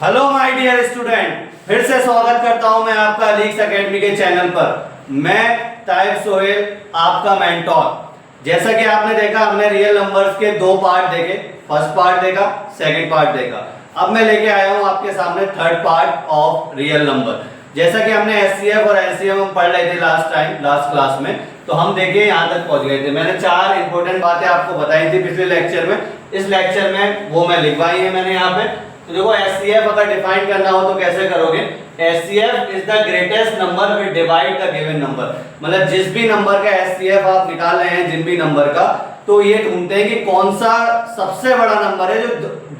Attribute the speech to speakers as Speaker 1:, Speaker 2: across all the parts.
Speaker 1: Hello my dear student, फिर से स्वागत करता हूं मैं आपका लीक्स एकेडमी के चैनल पर। मैं ताइब सोहेल, आपका मेंटोर। जैसा कि आपने देखा, हमने रियल नंबर्स के दो पार्ट देखे। फर्स्ट पार्ट देखा, सेकंड पार्ट देखा। अब मैं लेके आया हूं आपके सामने third part of real number. जैसा कि हमने एचसीएफ और एलसीएम हम पढ़ रहे थे लास्ट क्लास में, तो हम देखिए यहाँ तक पहुंच गए थे। मैंने चार इंपॉर्टेंट बातें आपको बताई थी पिछले लेक्चर में। इस लेक्चर में वो मैं लिखवाई है मैंने यहाँ पे। तो देखो, एचसीएफ अगर डिफाइन करना हो तो कैसे करोगे? HCF is the greatest number which divide the given number. मतलब जिस भी नंबर का एचसीएफ आप निकाल रहे हैं, जिन भी नंबर का, तो ये ढूंढते हैं कि कौन सा सबसे बड़ा नंबर है जो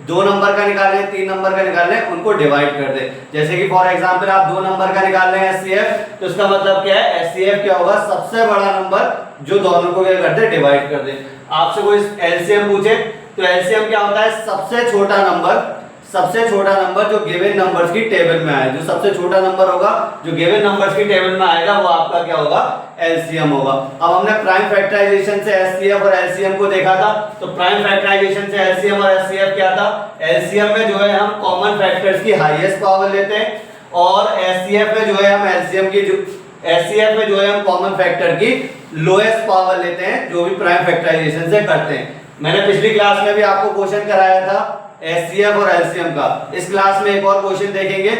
Speaker 1: दो नंबर का निकाल रहे हैं, तीन नंबर का निकाल रहे हैं, उनको डिवाइड कर दे। जैसे कि फॉर एग्जांपल आप दो नंबर का निकाल रहे हैं एचसीएफ, तो इसका मतलब क्या है? एचसीएफ क्या होगा? सबसे बड़ा नंबर जो दोनों को क्या कर दे? डिवाइड कर दे। आपसे कोई एलसीएम पूछे तो एलसीएम क्या होता है? सबसे छोटा नंबर जो गिवन नंबर्स की टेबल में आए। जो सबसे छोटा नंबर होगा जो गिवन नंबर्स की टेबल में आएगा, वो आपका क्या होगा? एलसीएम होगा। अब हमने प्राइम फैक्टराइजेशन से एचसीएफ और एलसीएम को देखा था। तो प्राइम फैक्टराइजेशन से एलसीएम और एचसीएफ क्या था? एलसीएम में जो है हम कॉमन फैक्टर्स की हाईएस्ट पावर लेते हैं, और एचसीएफ में जो है हम एचसीएफ में जो है हम कॉमन फैक्टर की लोएस्ट पावर लेते हैं, जो भी प्राइम फैक्टराइजेशन से करते हैं। मैंने पिछली क्लास में भी आपको क्वेश्चन कराया था एचसीएफ और एलसीएम का। इस क्लास में एक और क्वेश्चन देखेंगे।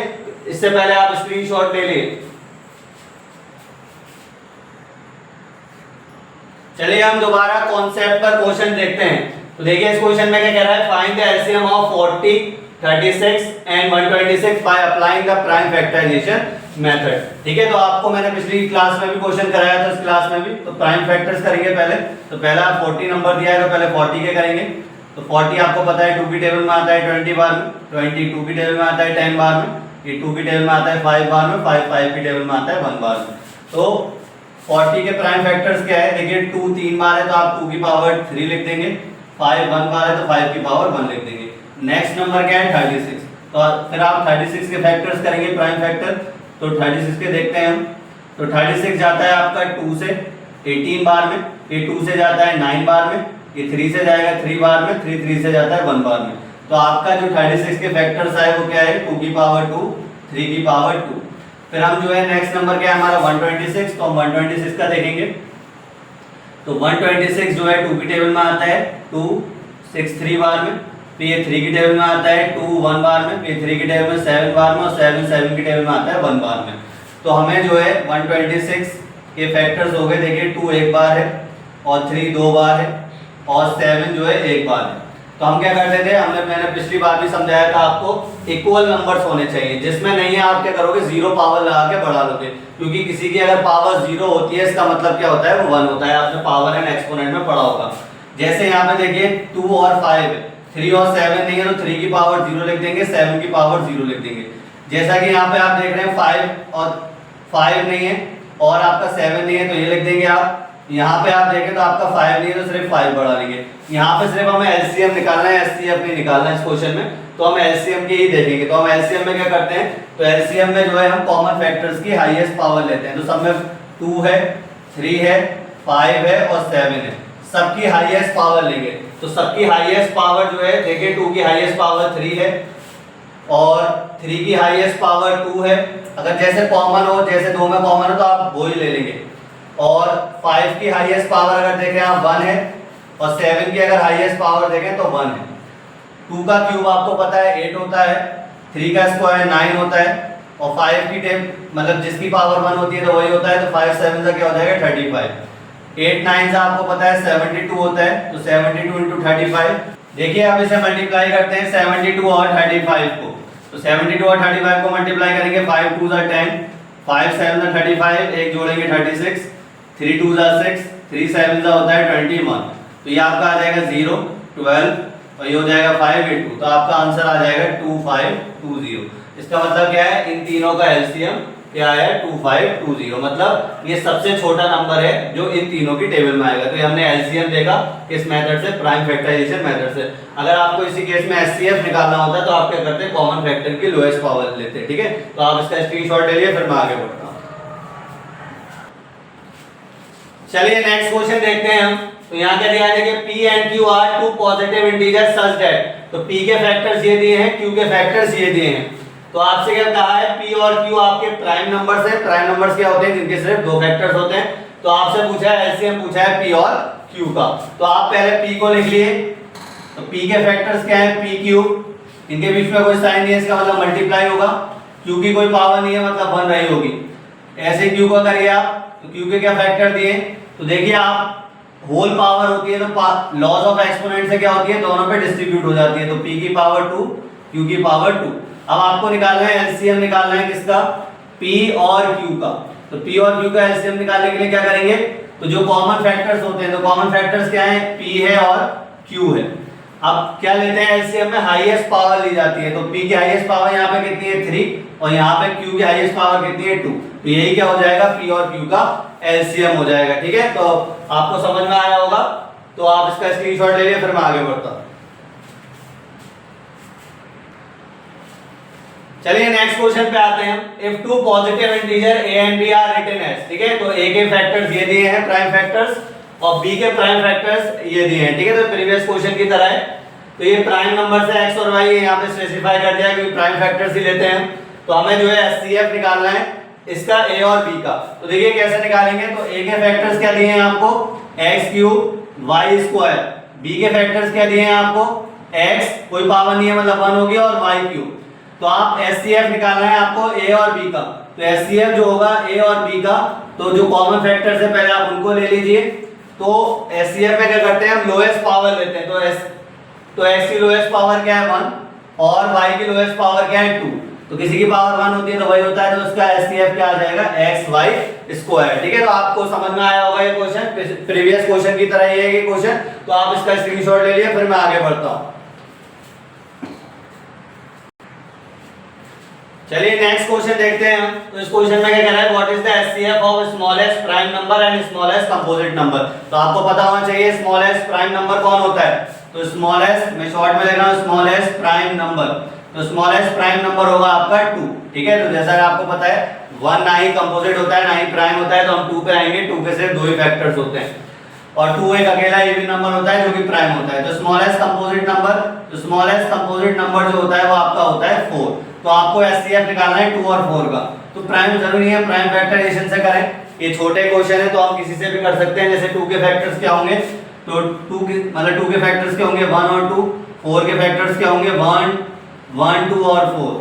Speaker 1: इससे पहले आप स्क्रीनशॉट ले लिए। चलिए हम दोबारा कॉन्सेप्ट पर क्वेश्चन देखते हैं। तो देखिए, इस क्वेश्चन में क्या कह रहा है? Find the LCM of 40, 36 and 126 by applying the prime factorisation method. ठीक है, तो आपको मैंने पिछली क्लास में भी क्वेश्चन कराया था, इस क्लास में भी। तो प्राइम फैक्टर्स करेंगे पहले। तो पहला 40 नंबर दिया है, तो पहले 40 के करेंगे। तो 40 आपको पता है 2 की टेबल में आता है 20 बार में, 20 2 की टेबल में आता है 10 बार में, ये 2 की टेबल में आता है 5 बार में, 5 5 की टेबल में आता है 1 बार में। तो 40 के प्राइम फैक्टर्स क्या है? देखिए, 2 3 बार है तो आप 2 की पावर 3 लिख देंगे। 5 1 बार है तो 5 की पावर 1 लिख देंगे। नेक्स्ट नंबर क्या है? 36। तो फिर आप 36 के फैक्टर्स करेंगे, प्राइम फैक्टर। तो 36 के देखते हैं हम। तो 36 जाता है आपका 2 से 18 बार में, ये 2 से जाता है 9 बार में, ये 3 से जाएगा 3 बार में, 3 से जाता है 1 बार में। तो आपका जो 36 के फैक्टर्स आए वो क्या है? 2 की पावर 2, 3 की पावर 2। फिर हम जो है नेक्स्ट नंबर क्या है हमारा? 126। तो हम 126 का देखेंगे। तो 126 जो है 2 की टेबल में आता है 2 6 3 बार में, फिर ये 3 की टेबल में आता है 2 1 बार में, फिर 3 की टेबल में 7 बार में, और 7 7 की टेबल में आता है 1 बार में। तो हमें जो है 126 के फैक्टर्स हो गए। देखिए, 2 1 बार है, और 3 2 बार है, और 7 जो है 1 बार है। तो हम क्या करते थे? मैंने पिछली बार भी समझाया था आपको, इक्वल नंबर्स होने चाहिए। जिसमें नहीं है आप क्या करोगे? 0 पावर लगा के बढ़ा लोगे, क्योंकि किसी की अगर पावर 0 होती है, इसका मतलब क्या होता है? वो 1 होता है। आपने पावर एंड एक्सपोनेंट में पढ़ा होगा। जैसे यहाँ पे देखिए 2 और 5 है, 3 और 7 नहीं है, तो 3 की पावर 0 लिख देंगे, 7 की पावर 0 लिख देंगे। जैसा कि यहाँ पे आप देख रहे हैं 5 और 5 नहीं है, और आपका 7 नहीं है, तो ये लिख देंगे आप। यहाँ पे आप देखें तो आपका 5 नहीं है, तो सिर्फ 5 बढ़ा लेंगे। यहाँ पे सिर्फ हमें एलसीएम निकालना है, एचसीएफ नहीं निकालना है इस क्वेश्चन में। तो हम एलसीएम की ही देखेंगे। तो हम एलसीएम में क्या करते हैं? तो एलसीएम में जो है हम कॉमन फैक्टर्स की हाईएस्ट पावर लेते हैं। तो सब में 2 है, 3 है, 5 है और 7 है। सबकी हाईएस्ट पावर लेंगे। तो सबकी हाईएस्ट पावर जो है, देखिए 2 की हाईएस्ट पावर 3 है, और 3 की हाईएस्ट पावर 2 है। अगर जैसे कॉमन हो, जैसे 2 में कॉमन हो, तो आप वो ही ले लेंगे। और 5 की हाईएस्ट पावर अगर देखें आप 1 है, और 7 की अगर हाईएस्ट पावर देखें तो 1 है। 2 का क्यूब आपको पता है 8 होता है, 3 का स्क्वायर 9 होता है, और 5 की टेब मतलब जिसकी पावर 1 होती है तो वही होता है। तो 5 7 का क्या हो जाएगा? 35। 8 9 से आपको पता है 72 होता है, तो 72 × 35। देखिए, अब इसे मल्टीप्लाई करते हैं 72 और 35 को। तो 72 और 35 को मल्टीप्लाई करेंगे। 5 2 10, 5 7 35, एक जोड़ेंगे 36, 3 2 6, 3 7 होता है 21। तो ये आपका आ जाएगा 0 12, और ये हो जाएगा 5 8 2। तो आपका आंसर आ जाएगा 2520। इसका मतलब क्या है? इन तीनों का एलसीएम क्या है? 2520। मतलब ये सबसे छोटा नंबर है जो इन तीनों की टेबल में आएगा। तो ये हमने एलसीएम देखा किस मेथड से? प्राइम फैक्टराइजेशन मेथड से। अगर आपको इसी केस में एचसीएफ निकालना होता है तो आप क्या करते हैं? कॉमन फैक्टर की लोएस्ट पावर लेते हैं। ठीक है, तो आप इसका स्क्रीनशॉट ले लिए, फिर मैं आगे बढ़ता हूं। चलिए नेक्स्ट क्वेश्चन देखते हैं हम। तो यहाँ क्या दिया है देखिए P and Q are two positive integer such that, तो P के फैक्टर्स ये दिए हैं, Q के फैक्टर्स ये दिए हैं। तो आपसे क्या कहा है P और Q आपके प्राइम नंबर्स हैं। प्राइम नंबर्स क्या होते हैं जिनके सिर्फ दो फैक्टर्स होते हैं। तो आपसे पूछा है एलसीएम पूछा है P और Q का। तो आप पहले P को लिख लिए, तो P के फैक्टर्स क्या है PQ, इनके बीच में कोई साइन नहीं है, इसका मतलब मल्टीप्लाई होगा। Q की कोई पावर नहीं है मतलब 1 रही होगी। ऐसे Q को करिए आप, तो Q के क्या फैक्टर दिए, तो देखिए आप होल पावर होती है तो लॉज ऑफ एक्सपोनेंट से क्या होती है दोनों पे डिस्ट्रीब्यूट हो जाती है। तो P की पावर 2 Q की पावर 2। अब आपको निकालना है एलसीएम, निकालना है किसका P और Q का। तो P और Q का एलसीएम निकालने के लिए क्या करेंगे, तो जो कॉमन फैक्टर्स होते हैं, तो कॉमन फैक्टर्स क्या है P है और Q है। अब क्या लेते हैं एलसीएम में हाईएस्ट पावर ली जाती है। तो P की हाईएस्ट पावर यहाँ पे कितनी है 3 और यहाँ पे Q की हाईएस्ट पावर कितनी है 2। तो यही क्या हो जाएगा P और Q का एलसीएम हो जाएगा। ठीक है, तो आपको समझ में आया होगा, तो आप इसका स्क्रीनशॉट ले लिए, फिर मैं आगे बढ़ता हूं। चलिए नेक्स्ट क्वेश्चन पे आते हैं। If two positive integer a and b are written as, ठीक है, तो a के फैक्टर्स ये दिए हैं प्राइम फैक्टर्स और b के प्राइम फैक्टर्स ये दिए हैं। ठीक है, तो प्रीवियस क्वेश्चन की तरह है। तो ये प्राइम नंबर से x और y यहाँ पे स्पेसिफाई कर दिया क्योंकि प्राइम फैक्टर्स ही लेते हैं। तो हमें जो है एचसीएफ निकालना है इसका a और b का। तो देखिए कैसे निकालेंगे, तो a के फैक्टर्स क्या दिए हैं आपको x³ y², b के फैक्टर्स क्या दिए हैं आपको x कोई पावर नहीं है मतलब 1 होगी और y³। तो आप एचसीएफ निकालना है आपको a और b का। तो एचसीएफ जो होगा a और b का, तो जो कॉमन फैक्टर्स है पहले आप उनको ले लीजिए। तो एचसीएफ में क्या करते हैं हम लोएस्ट पावर लेते हैं। तो x की लोएस्ट पावर क्या है 1 और y की लोएस्ट पावर क्या है 2। तो किसी की पावर 1 होती है तो वही होता है, तो उसका एचसीएफ क्या आ जाएगा xy²। ठीक है, तो आपको समझ में आया होगा ये क्वेश्चन, प्रीवियस क्वेश्चन की तरह ये है ये क्वेश्चन। तो आप इसका स्क्रीनशॉट ले लिए, फिर मैं आगे बढ़ता हूं। चलिए नेक्स्ट क्वेश्चन देखते हैं हम। तो इस क्वेश्चन में क्या कह रहा है, what is the HCF of smallest prime number and smallest composite number. तो आपको पता होना चाहिए स्मॉलेस्ट प्राइम नंबर कौन होता है। तो स्मॉलेस्ट, मैं शॉर्ट में लिख रहा हूं स्मॉलेस्ट प्राइम नंबर। तो स्मॉलेस्ट प्राइम नंबर होगा आपका 2। ठीक है, तो जैसा आपको पता है 1 ना ही कंपोजिट होता है ना ही प्राइम होता है, तो हम 2 पे आएंगे। 2 के सिर्फ दो ही फैक्टर्स होते हैं और 2 एक अकेला इवन नंबर होता है जो कि प्राइम होता है। तो स्मॉलेस्ट कंपोजिट नंबर, तो स्मॉलेस्ट कंपोजिट नंबर जो होता है वो आपका होता है 4। तो आपको एचसीएफ निकालना है 2 और 4 का। तो प्राइम जरूरी है प्राइम फैक्टराइजेशन से करें। ये छोटे क्वेश्चन है तो हम किसी से भी कर सकते हैं। जैसे 2 के फैक्टर्स क्या होंगे, तो 2 के मतलब 2 के फैक्टर्स क्या होंगे 1 और 2। 4 के फैक्टर्स क्या होंगे 1 1 2 और 4।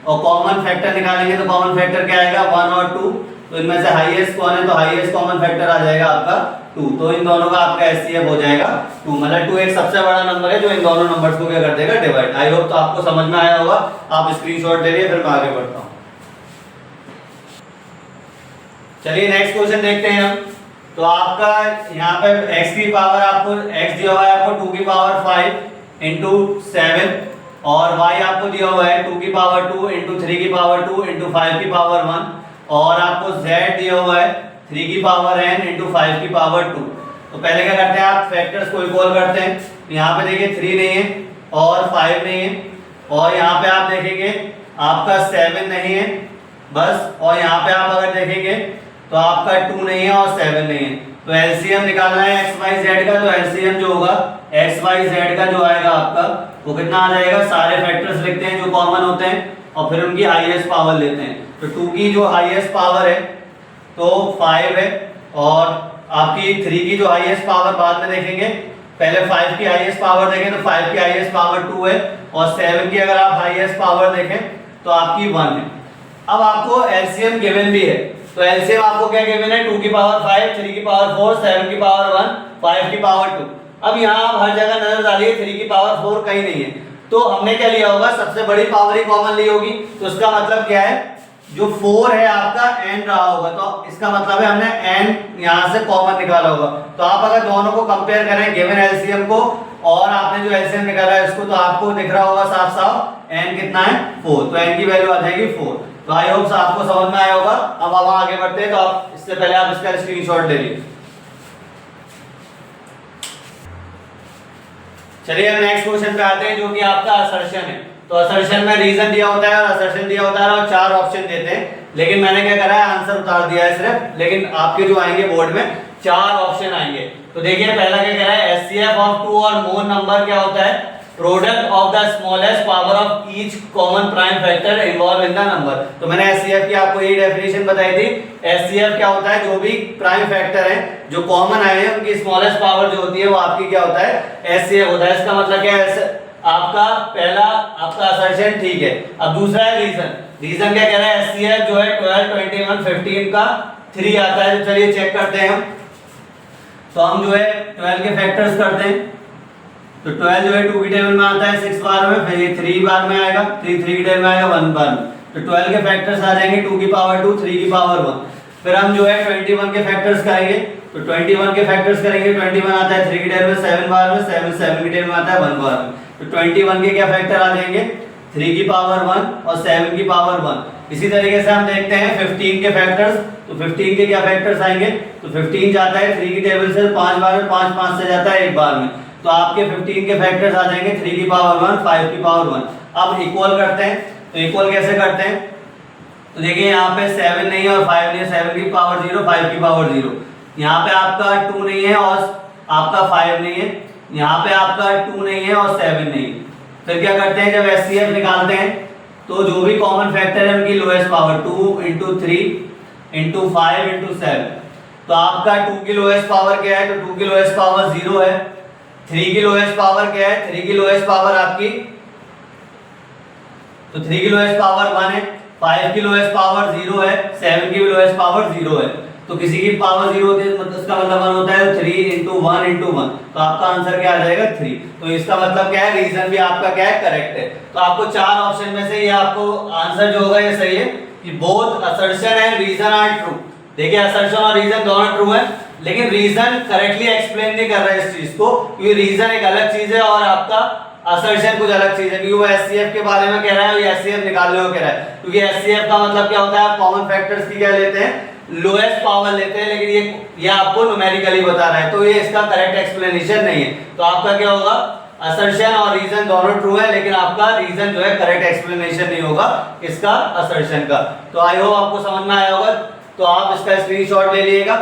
Speaker 1: और कॉमन फैक्टर निकालेंगे तो कॉमन फैक्टर क्या आएगा 1 और 2। तो इनमें से हाईएस्ट कौन है, तो हाईएस्ट कॉमन फैक्टर आ जाएगा आपका 2। तो इन दोनों का आपका एचसीएफ हो जाएगा 2। मतलब 2 एक सबसे बड़ा नंबर है जो इन दोनों नंबर्स को क्या कर देगा डिवाइड। आई होप तो आपको समझ में आया होगा। आप स्क्रीनशॉट ले लिए, फिर मैं आगे बढ़ता हूं। चलिए नेक्स्ट क्वेश्चन देखते हैं हम। तो आपका यहाँ पे x की पावर आपको x दिया हुआ है आपको 2 की पावर 5 इंटू 7 और y आपको दिया हुआ है 2 की पावर 2 इंटू 3 की पावर 2 इंटू 5 की पावर 1 और आपको z दिया हुआ है 3 की पावर n इंटू 5 की पावर 2। तो पहले क्या करते हैं आप फैक्टर्स को इक्वल करते हैं। तो यहाँ पे देखिए 3 नहीं है और 5 नहीं है और यहाँ पे आप देखेंगे आपका 7 नहीं है बस, और यहाँ पे आप अगर देखेंगे तो आपका 2 नहीं है और 7 नहीं है। तो एलसीएम निकालना है x y z का। तो एलसीएम जो होगा x y z का जो आएगा आपका वो कितना आ जाएगा, सारे फैक्टर्स लिखते हैं जो कॉमन होते हैं और फिर उनकी हाईएस्ट पावर लेते हैं। तो 2 की जो हाईएस्ट पावर है तो 5 है और आपकी 3 की जो हाईएस्ट पावर बाद में देखेंगे, पहले 5 की हाईएस्ट पावर देखें तो 5 की हाईएस्ट पावर 2 है और 7 की अगर आप हाईएस्ट पावर देखें तो आपकी 1 है। अब आपको एलसीएम गिवन भी है। तो एलसीएम आपको क्या गिवन है 2 की पावर 5 3 की पावर 4 7 की पावर 1 5 की पावर 2। अब यहाँ आप हर जगह नजर डालिए 3 की पावर 4 कहीं नहीं है। तो हमने क्या लिया होगा, सबसे बड़ी पावर ही कॉमन ली होगी। तो इसका मतलब क्या है, जो 4 है आपका n रहा होगा, तो इसका मतलब है हमने n यहाँ से कॉमन निकाला होगा। तो आप अगर दोनों को कंपेयर करें गिवन एलसीएम को और आपने जो एलसीएम निकाला है इसको, तो आपको दिख रहा होगा साफ साफ n कितना है 4। तो n की वैल्यू आ जाएगी 4। तो आई होप आपको समझ में आया होगा। अब हम आगे बढ़ते हैं। तो आप इससे पहले आप इसका स्क्रीनशॉट ले लीजिए। चलिए हम नेक्स्ट क्वेश्चन पे आते हैं जो कि आपका असर्शन है। तो असर्शन में रीजन दिया होता है और असर्शन दिया होता है और 4 ऑप्शन देते हैं, लेकिन मैंने क्या करा है आंसर उतार दिया है सिर्फ, लेकिन आपके जो आएंगे बोर्ड में 4 ऑप्शन आएंगे। तो देखिए पहला क्या कह रहा है, एचसीएफ ऑफ 2 और मोर नंबर क्या होता है, product of the smallest power of each common prime factor involve in the number. तो मैंने एचसीएफ की आपको ये डेफिनेशन बताई थी। एचसीएफ क्या होता है, जो भी प्राइम फैक्टर है जो कॉमन आए हैं उनकी स्मॉलेस्ट पावर जो होती है वो आपकी क्या होता है, एचसीएफ होता है। इसका मतलब क्या है, आपका पहला आपका असर्शन ठीक है। अब दूसरा है रीजन। रीजन क्या कह रहा है, एचसीएफ जो है 12, 21, 15 का 3 आता है। तो चलिए चेक करते हैं हम। तो हम जो है 12 के फैक्टर्स करते हैं। तो 12 जो है 2 की टेबल में आता है 6 बार में, फिर ये 3 बार में आएगा, 3 की टेबल में आएगा 1 बार में। तो 12 के फैक्टर्स आ जाएंगे 2 की पावर 2, 3 की पावर 1। फिर हम जो है 21 के फैक्टर्स करेंगे। तो 21 के फैक्टर्स करेंगे, 21 आता है 3 की टेबल में 7 बार में, 7 की टेबल में आता है 1 बार में। तो 21 के क्या फैक्टर आ जाएंगे, 3 की पावर 1 और 7 की पावर 1। इसी तरीके से हम देखते हैं 15 के फैक्टर्स। तो 15 के क्या फैक्टर्स आएंगे, तो 15 जाता है 3 की टेबल से 5 बार में, 5 से जाता है 1 बार में। तो आपके 15 के फैक्टर्स आ जाएंगे 3 की पावर 1, 5 की पावर 1। अब इक्वल करते हैं। तो इक्वल कैसे करते हैं, तो देखिए यहाँ पे 7 नहीं है और 5 नहीं है, 7 की पावर 0, 5 की पावर 0। यहाँ पे आपका 2 नहीं है और आपका 5 नहीं है, यहाँ पे आपका 2 नहीं है और 7 नहीं है। फिर क्या करते हैं, जब एचसीएफ निकालते हैं तो जो भी कॉमन फैक्टर है उनकी लोएस्ट पावर 2 × 3 × 5 × 7। तो आपका 2 की लोएस्ट पावर क्या है, तो 2 की लोएस्ट पावर 0 है। 3 की लोएस्ट पावर क्या है, 3 की लोएस्ट पावर आपकी, तो 3 की लोएस्ट पावर 1 है। 5 की लोएस्ट पावर 0 है, 7 की भी लोएस्ट पावर 0 है। तो किसी की पावर 0 होती है मतलब इसका मतलब 1 होता है, 3 × 1 × 1। तो आपका आंसर क्या आ जाएगा, 3। तो इसका मतलब क्या है, रीजन भी आपका क्या है, करेक्ट है। तो आपको 4 ऑप्शन में से ये आपको आंसर जो होगा ये सही है कि both assertion and reason are true. देखिए असर्शन और रीजन दोनों ट्रू है, लेकिन रीजन करेक्टली एक्सप्लेन नहीं कर रहा है इस चीज को, क्योंकि रीजन एक अलग चीज है और आपका असर्शन कुछ अलग चीज है। क्योंकि वो एचसीएफ के बारे में कह रहा है और एचसीएफ निकालने को कह रहा है। क्योंकि एचसीएफ का मतलब क्या होता है, आप कॉमन फैक्टर्स की क्या लेते हैं, लोएस्ट पावर लेते हैं, लेकिन ये आपको न्यूमेरिकली बता रहा है, तो ये इसका करेक्ट एक्सप्लेनेशन नहीं है। तो आपका क्या होगा, असर्शन और रीजन दोनों ट्रू है, लेकिन आपका रीजन जो है करेक्ट एक्सप्लेनेशन नहीं होगा इसका असर्शन का। तो आई होप आपको समझ में आया होगा। तो आप इसका स्क्रीनशॉट ले लीजिएगा।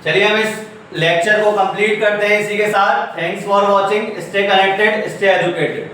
Speaker 1: चलिए हम इस लेक्चर को कंप्लीट करते हैं इसी के साथ। Thanks for watching, stay connected, stay educated.